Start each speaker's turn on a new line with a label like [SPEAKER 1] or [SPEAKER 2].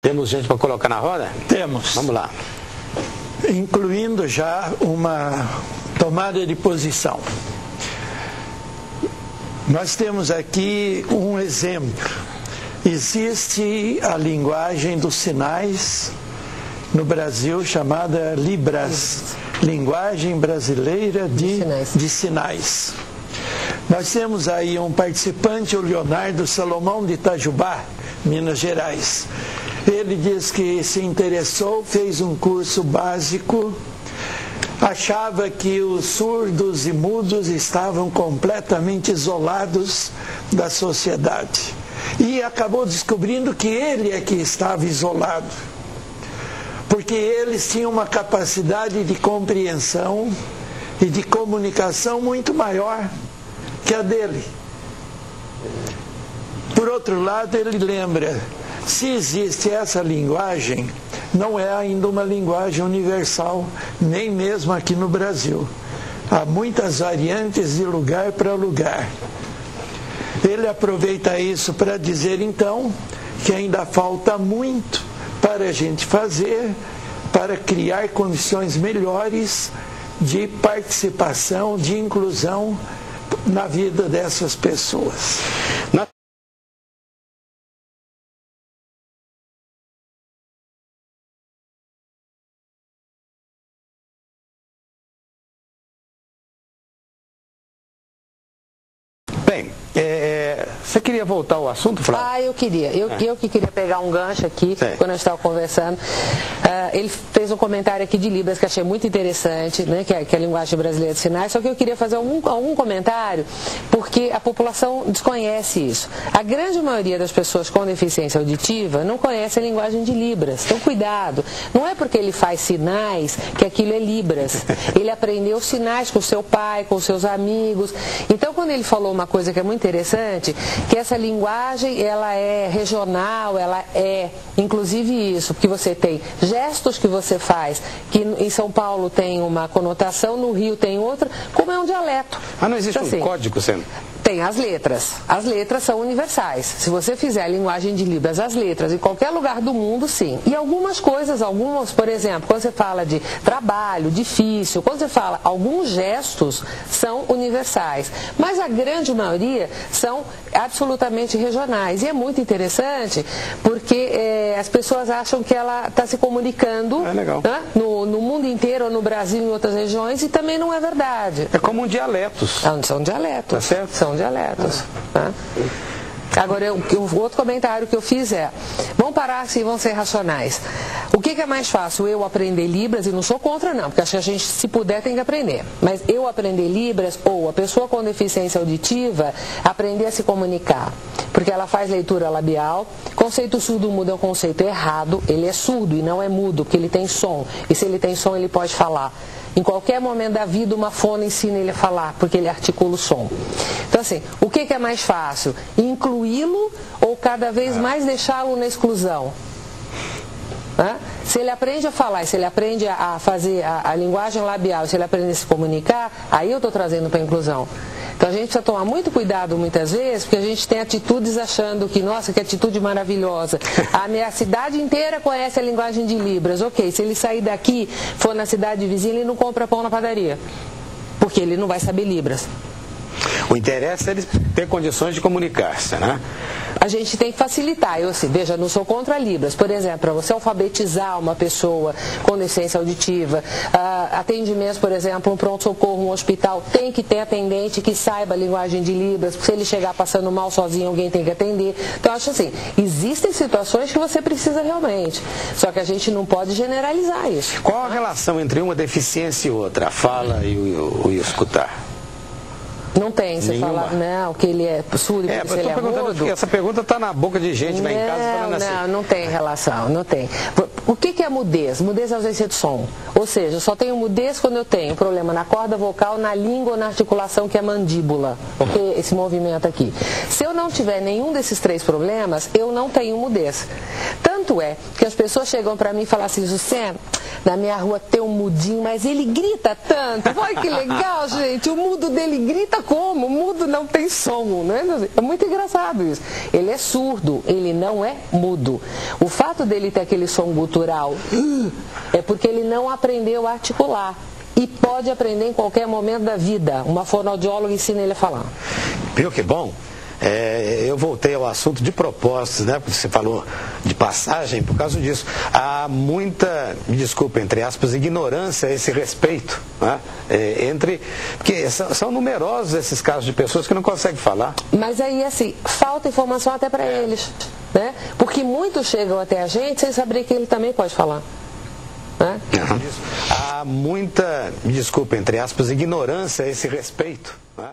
[SPEAKER 1] Temos gente para colocar na roda?
[SPEAKER 2] Temos.
[SPEAKER 1] Vamos lá.
[SPEAKER 2] Incluindo já uma tomada de posição. Nós temos aqui um exemplo. Existe a linguagem dos sinais no Brasil chamada Libras, Linguagem Brasileira de Sinais. Nós temos aí um participante, o Leonardo Salomão de Itajubá, Minas Gerais. Ele diz que se interessou, fez um curso básico, achava que os surdos e mudos estavam completamente isolados da sociedade. E acabou descobrindo que ele é que estava isolado, porque eles tinham uma capacidade de compreensão e de comunicação muito maior que a dele. Por outro lado, ele lembra, se existe essa linguagem, não é ainda uma linguagem universal, nem mesmo aqui no Brasil. Há muitas variantes de lugar para lugar. Ele aproveita isso para dizer, então, que ainda falta muito para a gente fazer, para criar condições melhores de participação, de inclusão na vida dessas pessoas.
[SPEAKER 1] Bem, você queria voltar ao assunto, Flávia?
[SPEAKER 3] Eu queria. Eu que queria pegar um gancho aqui, quando eu estava conversando. Ele fez um comentário aqui de Libras que achei muito interessante, né, que é a linguagem brasileira de sinais, só que eu queria fazer algum comentário, porque a população desconhece isso. A grande maioria das pessoas com deficiência auditiva não conhece a linguagem de Libras. Então, cuidado. Não é porque ele faz sinais que aquilo é Libras. Ele aprendeu sinais com o seu pai, com os seus amigos. Então, quando ele falou uma coisa que é muito interessante, que essa linguagem, ela é regional, ela é, inclusive isso, porque você tem gestos que você faz, que em São Paulo tem uma conotação, no Rio tem outra, como é um dialeto.
[SPEAKER 1] Não existe
[SPEAKER 3] então, assim,
[SPEAKER 1] um código, sempre?
[SPEAKER 3] Tem as letras. As letras são universais. Se você fizer a linguagem de Libras, as letras, em qualquer lugar do mundo, sim. E algumas coisas, por exemplo, quando você fala de trabalho, difícil, quando você fala, alguns gestos são universais. Mas a grande maioria são absolutamente regionais. E é muito interessante, porque as pessoas acham que ela está se comunicando né, no mundo inteiro, ou no Brasil, em outras regiões, e também não é verdade.
[SPEAKER 1] É como dialetos.
[SPEAKER 3] São dialetos.
[SPEAKER 1] Tá certo?
[SPEAKER 3] São dialetos. Tá? Agora, o outro comentário que eu fiz vamos parar assim, vão ser racionais. O que é mais fácil? Eu aprender Libras, e não sou contra não, porque acho que a gente, se puder, tem que aprender. Mas eu aprender Libras, ou a pessoa com deficiência auditiva aprender a se comunicar. Porque ela faz leitura labial. Conceito surdo-mudo é um conceito errado. Ele é surdo e não é mudo, porque ele tem som. E se ele tem som, ele pode falar. Em qualquer momento da vida, uma fono ensina ele a falar, porque ele articula o som. Então, assim, o que é mais fácil? Incluí-lo ou cada vez mais deixá-lo na exclusão? Se ele aprende a falar, se ele aprende a fazer a linguagem labial, se ele aprende a se comunicar, aí eu estou trazendo para a inclusão. Então a gente precisa tomar muito cuidado muitas vezes, porque a gente tem atitudes achando que, nossa, que atitude maravilhosa. A minha cidade inteira conhece a linguagem de Libras. Ok, se ele sair daqui, for na cidade vizinha, ele não compra pão na padaria, porque ele não vai saber Libras.
[SPEAKER 1] O interesse é ele ter condições de comunicar-se, né?
[SPEAKER 3] A gente tem que facilitar. Eu, assim, veja, não sou contra Libras. Por exemplo, para você alfabetizar uma pessoa com deficiência auditiva, atendimentos, por exemplo, um pronto-socorro, um hospital, tem que ter atendente que saiba a linguagem de Libras, porque se ele chegar passando mal sozinho, alguém tem que atender. Então, acho assim, existem situações que você precisa realmente, só que a gente não pode generalizar isso.
[SPEAKER 1] Qual a relação entre uma deficiência e outra, a fala e o escutar?
[SPEAKER 3] Não tem, você fala, não, que ele é surdo, que ele é mudo.
[SPEAKER 1] Essa pergunta está na boca de gente lá em casa falando assim.
[SPEAKER 3] Não tem relação, não tem. O que é mudez? Mudez é ausência de som. Ou seja, eu só tenho mudez quando eu tenho problema na corda vocal, na língua ou na articulação, que é a mandíbula, okay? Esse movimento aqui. Se eu não tiver nenhum desses três problemas, eu não tenho mudez. Tanto Tanto é que as pessoas chegam para mim e falam assim, José, na minha rua tem um mudinho, mas ele grita tanto. Olha que legal, gente, o mudo dele grita como? O mudo não tem som, não é? É muito engraçado isso. Ele é surdo, ele não é mudo. O fato dele ter aquele som gutural é porque ele não aprendeu a articular. E pode aprender em qualquer momento da vida. Uma fonoaudióloga ensina ele a falar.
[SPEAKER 1] Viu que bom? Eu voltei ao assunto de propósito, né? Porque você falou de passagem, por causa disso. Há muita, me desculpa, entre aspas, ignorância a esse respeito, né? Porque são numerosos esses casos de pessoas que não conseguem falar.
[SPEAKER 3] Mas aí, assim, falta informação até para eles, né? Porque muitos chegam até a gente sem saber que ele também pode falar. Né?
[SPEAKER 1] Há muita, me desculpa, entre aspas, ignorância a esse respeito, né?